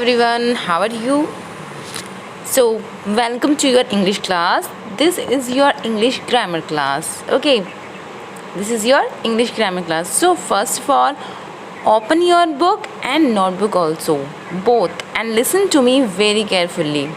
everyone, how are you? So, welcome to your English class. This is your English grammar class. Okay, this is your English grammar class. So, first of all, open your book and notebook also, both, and listen to me very carefully.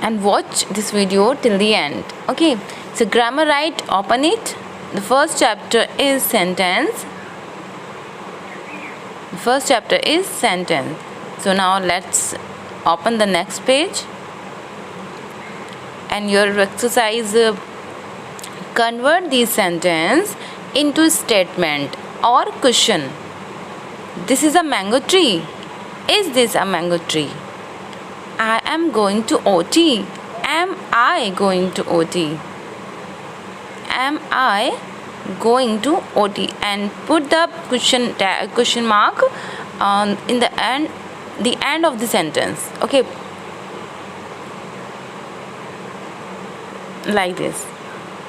And watch this video till the end. Okay, so grammar right, open it. The first chapter is sentence. First chapter is sentence. So now let's open the next page, and your exercise, convert the sentence into statement or question. This is a mango tree. Is this a mango tree? I am going to OT. Am I going to OT? Am I going to OT? And put the question mark in the end of the sentence. Okay, like this.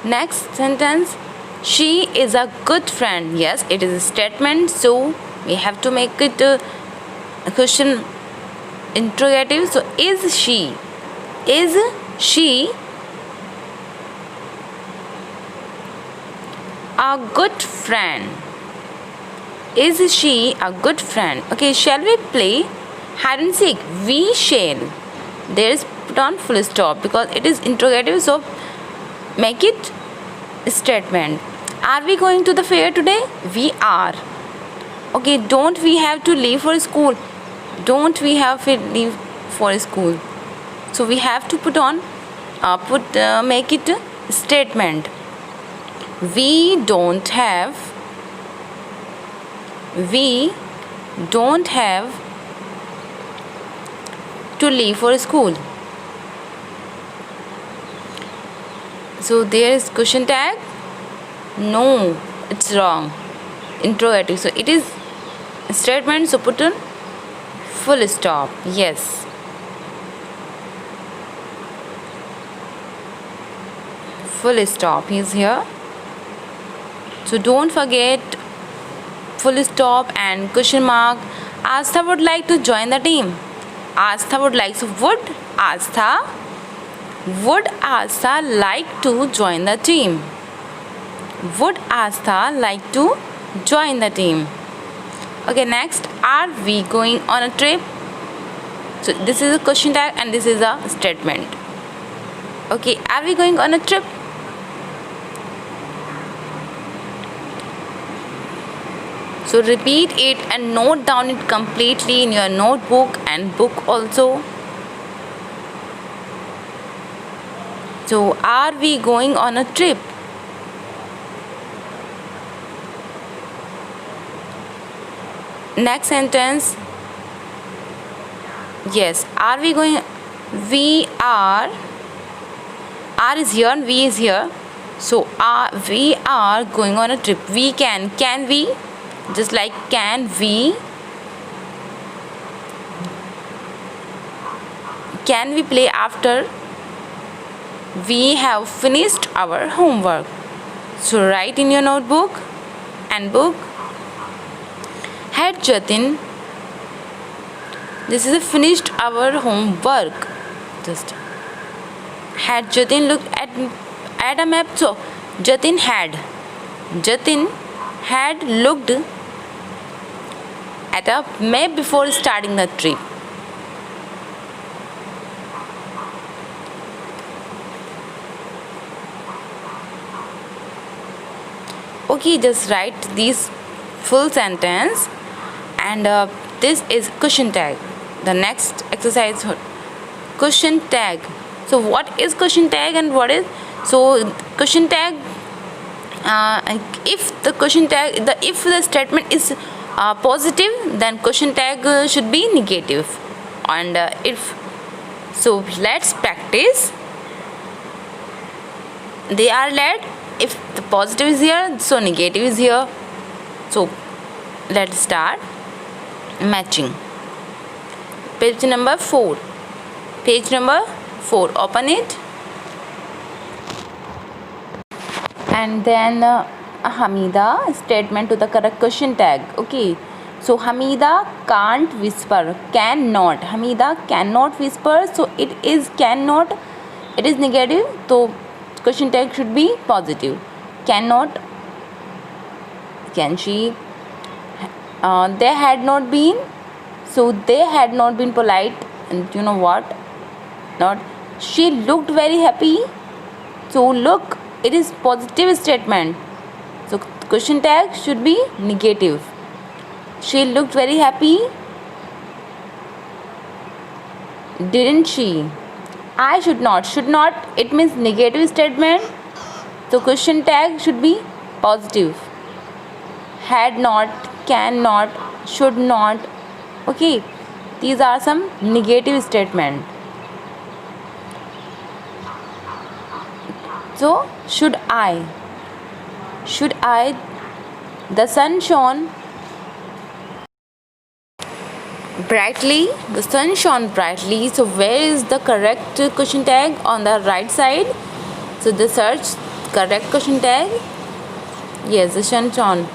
Next sentence, she is a good friend. Yes, it is a statement, so we have to make it a question interrogative. So is she a good friend? Is she a good friend? Okay, shall we play hide and seek? We shall. There is put on full stop because it is interrogative, so make it a statement. Are we going to the fair today? We are. Okay, don't we have to leave for school? Don't we have to leave for school? So we have to make it a statement. We don't have to leave for school. So there is question tag. No, it's wrong. Interrogative. So it is a statement, so put on full stop. Yes. Full stop is here. So don't forget full stop and question mark. Astha would like to join the team. Astha would like. So would Astha like to join the team? Would Astha like to join the team? Okay, next, are we going on a trip? So this is a question tag and this is a statement. Okay, are we going on a trip? So repeat it and note down it completely in your notebook and book also. So are we going on a trip? Next sentence. Yes, are we going? We are. R is here and we is here. So we are going on a trip. We can we? Just like can we play after we have finished our homework? So write in your notebook and book. Had Jatin, this is a finished our homework. Just had Jatin looked at a map. So Jatin had looked at a map before starting the trip. Okay, just write these full sentence, and this is question tag. The next exercise, question tag. So what is question tag and what is? So question tag, if the statement is positive, then question tag should be negative, and if so, let's practice. They are led. If the positive is here, so negative is here. So let's start matching. Page number 4. Open it, and then Hamida statement to the correct question tag. Okay, So Hamida can't whisper. Cannot. Hamida cannot whisper. So it is cannot. It is negative. So question tag should be positive. Cannot. Can she? They had not been. So they had not been polite. And you know what? Not. She looked very happy. So look, it is positive statement. So question tag should be negative. She looked very happy. Didn't she? I should not. Should not, it means negative statement. So question tag should be positive. Had not, cannot, should not. Okay, these are some negative statement. So should I? Should I? The sun shone brightly. The sun shone brightly. So where is the correct question tag? On the right side. So the search correct question tag. Yes, the sun shone.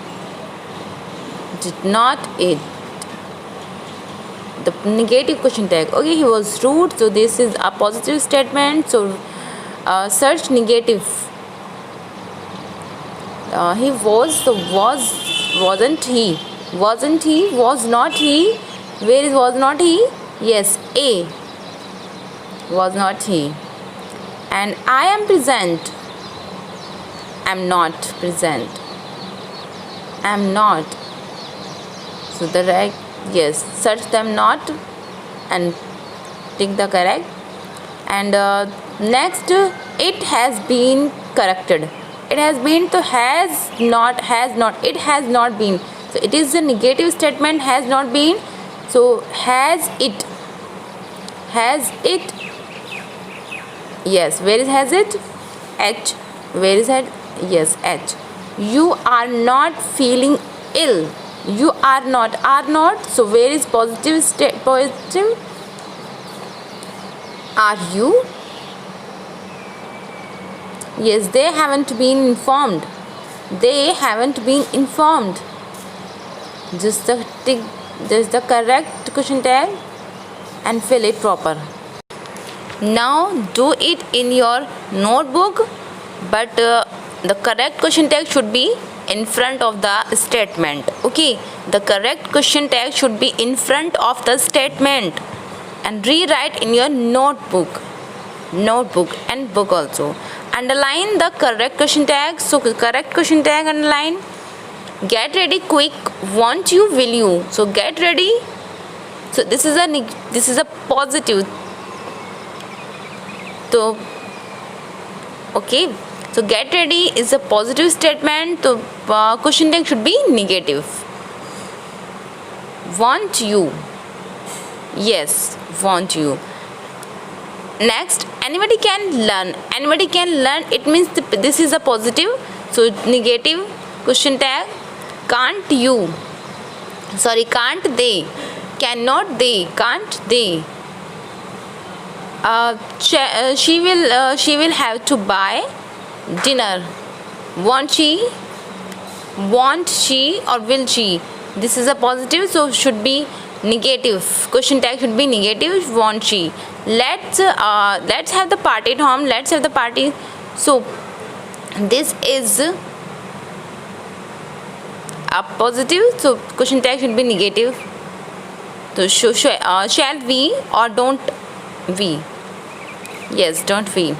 Did not it? The negative question tag. Okay, he was rude. So this is a positive statement. So search negative. He was. So wasn't he? Wasn't he? Was not he? Where is was not he? Yes, A. Was not he. And I am present. Am not present. Am not. So the right, yes, search them not and tick the correct. And next, it has been corrected. It has been to has not, it has not been. So it is a negative statement, has not been. So has it, yes, where is has it? H, where is it? Yes, H. You are not feeling ill. You are not, so where is positive positive? Are you? Yes, they haven't been informed. They haven't been informed. Just the tick, just the correct question tag and fill it proper. Now do it in your notebook, but the correct question tag should be in front of the statement. Okay, the correct question tag should be in front of the statement, and rewrite in your notebook and book also. Underline the correct question tag. So correct question tag underline. Get ready quick. Want you, will you? So get ready. So this is a positive. So okay, so get ready is a positive statement. So question tag should be negative. Want you, yes, want you. Next, anybody can learn. Anybody can learn, it means this is a positive. So negative question tag. Can't you, sorry, can't they, cannot they, can't they. She will have to buy dinner. Want she, or will she? This is a positive, so should be negative. Question tag should be negative. Want she. Let's have the party at home. Let's have the party. So this is a positive, so question tag should be negative. So shall we or don't we? Yes, don't we.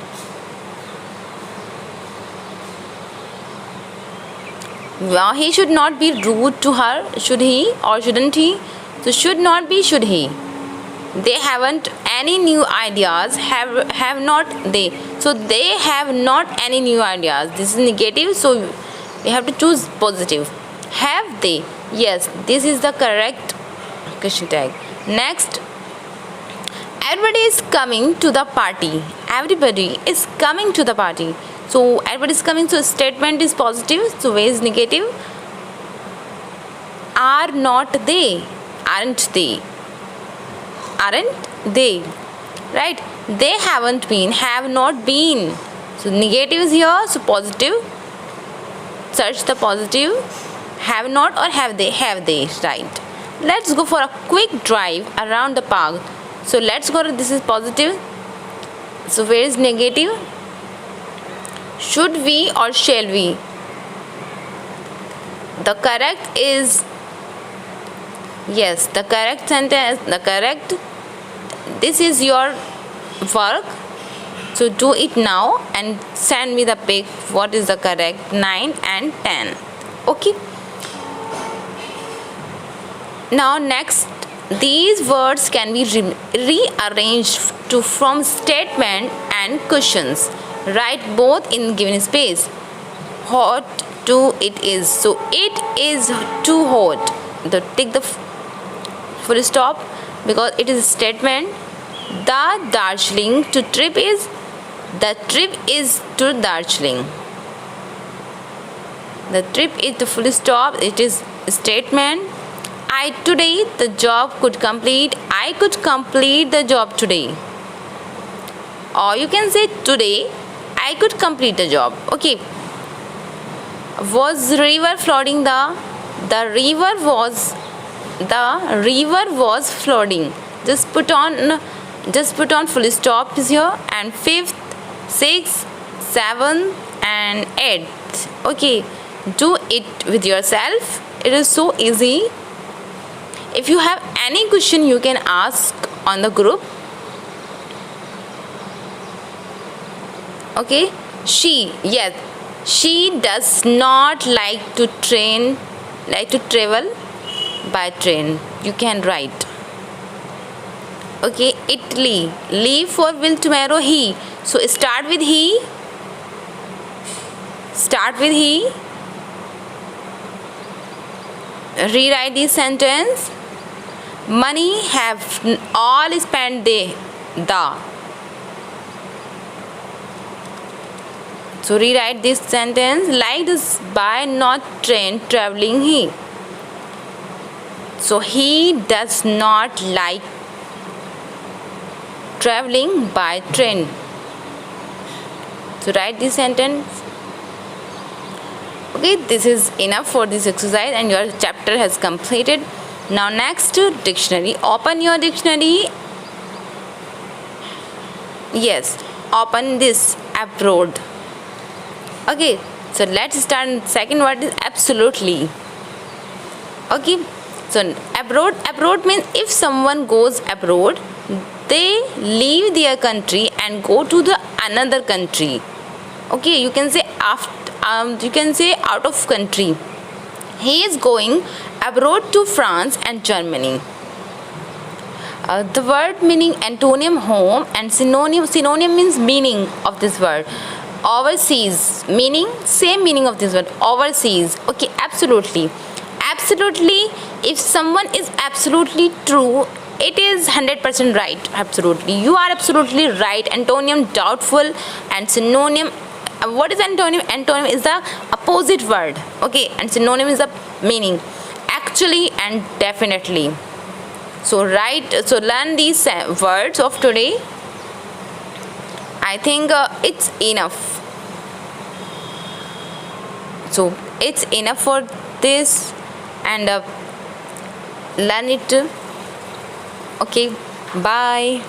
Well, he should not be rude to her. Should he or shouldn't he? So should not be, should he. They haven't any new ideas. Have not they. So they have not any new ideas. This is negative, so we have to choose positive. Have they? Yes, this is the correct question tag. Next, everybody is coming to the party. Everybody is coming to the party. So everybody is coming. So statement is positive. So where is negative? Are not they? Aren't they? Aren't they? Right? They haven't been. Have not been. So negative is here. So positive. Search the positive. Have not or have they? Have they. Right. Let's go for a quick drive around the park. So let's go. This is positive. So where is negative? Should we or shall we? The correct is yes. The correct sentence. The correct. This is your work. So do it now and send me the pic. What is the correct? 9 and 10. Okay. Now next, these words can be rearranged to from statement and questions. Write both in given space. Hot to it is. So it is too hot. Take the full stop because it is a statement. The Darjeeling to trip is. The trip is to Darjeeling. The trip is the full stop. It is a statement. I today the job could complete. I could complete the job today. Or you can say today I could complete the job. Okay. Was river flooding the river was flooding. Just put on full stop is here, and 5th, 6th, 7th and 8th. Okay. Do it with yourself. It is so easy. If you have any question, you can ask on the group. Okay. Yes, she does not like to travel by train. You can write. Okay. Italy. Leave for will tomorrow. He. So start with he. Rewrite this sentence. Money have all spent the. So rewrite this sentence like this: by not train traveling he. So he does not like traveling by train. So write this sentence. Okay, this is enough for this exercise and your chapter has completed. Now next, dictionary. Open your dictionary. Yes, open this abroad. Okay, so let's start. Second word is absolutely. Okay, so abroad means if someone goes abroad, they leave their country and go to the another country. Okay, you can say out of country. He is going abroad to France and Germany. The word meaning antonym home and synonym means meaning of this word. Overseas meaning same meaning of this word, overseas. Okay, absolutely. If someone is absolutely true, it is 100% right. Absolutely, you are absolutely right. Antonym doubtful, and synonym. What is antonym? Antonym is the opposite word. Okay, and synonym is the meaning. Actually and definitely. So learn these words of today. I think it's enough. So it's enough for this, and learn it. Okay, bye.